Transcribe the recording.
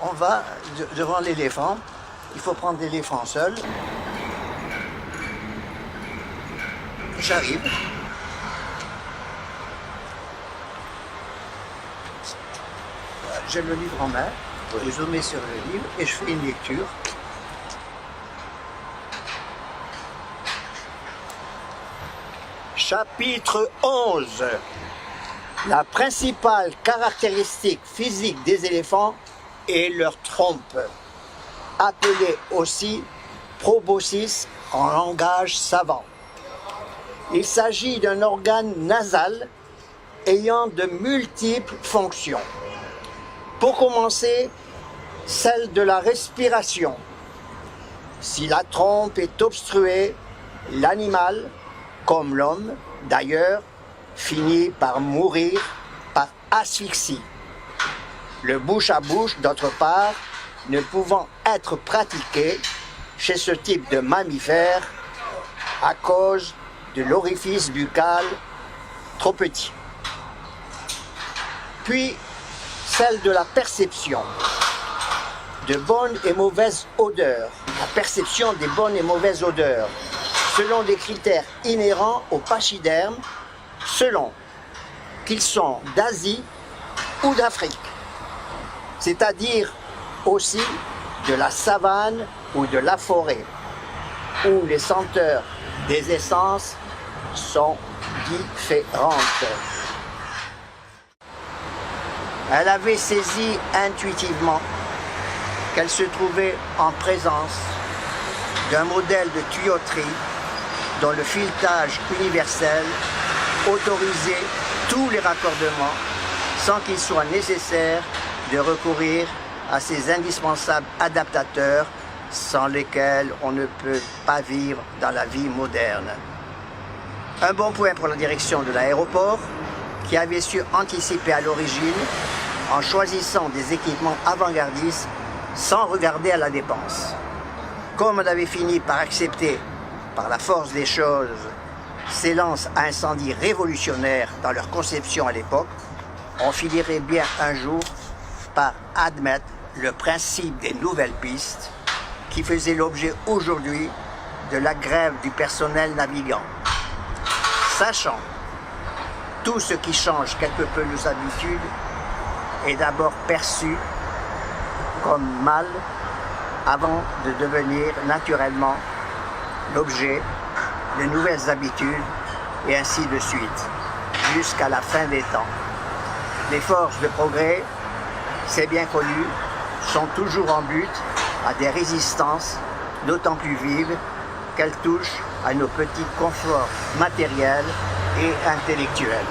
on va devant l'éléphant. Il faut prendre l'éléphant seul. J'arrive. J'ai le livre en main. Je zoome sur le livre et je fais une lecture. Chapitre 11. La principale caractéristique physique des éléphants est leur trompe, appelée aussi proboscis en langage savant. Il s'agit d'un organe nasal ayant de multiples fonctions. Pour commencer, celle de la respiration. Si la trompe est obstruée, l'animal, comme l'homme d'ailleurs, finit par mourir par asphyxie. Le bouche à bouche, d'autre part, ne pouvant être pratiqué chez ce type de mammifère à cause de l'orifice buccal trop petit. Puis, celle de la perception de bonnes et mauvaises odeurs. La perception des bonnes et mauvaises odeurs, selon des critères inhérents au pachyderme, selon qu'ils sont d'Asie ou d'Afrique, c'est-à-dire aussi de la savane ou de la forêt, où les senteurs des essences sont différentes. Elle avait saisi intuitivement qu'elle se trouvait en présence d'un modèle de tuyauterie dont le filetage universel autorisait tous les raccordements sans qu'il soit nécessaire de recourir à ces indispensables adaptateurs sans lesquels on ne peut pas vivre dans la vie moderne. Un bon point pour la direction de l'aéroport qui avait su anticiper à l'origine en choisissant des équipements avant-gardistes sans regarder à la dépense. Comme on avait fini par accepter, par la force des choses, ces lances à incendie révolutionnaires dans leur conception à l'époque, on finirait bien un jour par admettre le principe des nouvelles pistes qui faisait l'objet aujourd'hui de la grève du personnel navigant. Sachant tout ce qui change quelque peu nos habitudes est d'abord perçu comme mal avant de devenir naturellement l'objet de nouvelles habitudes et ainsi de suite, jusqu'à la fin des temps. Les forces de progrès, c'est bien connu, sont toujours en but à des résistances d'autant plus vives qu'elles touchent à nos petits conforts matériels et intellectuels.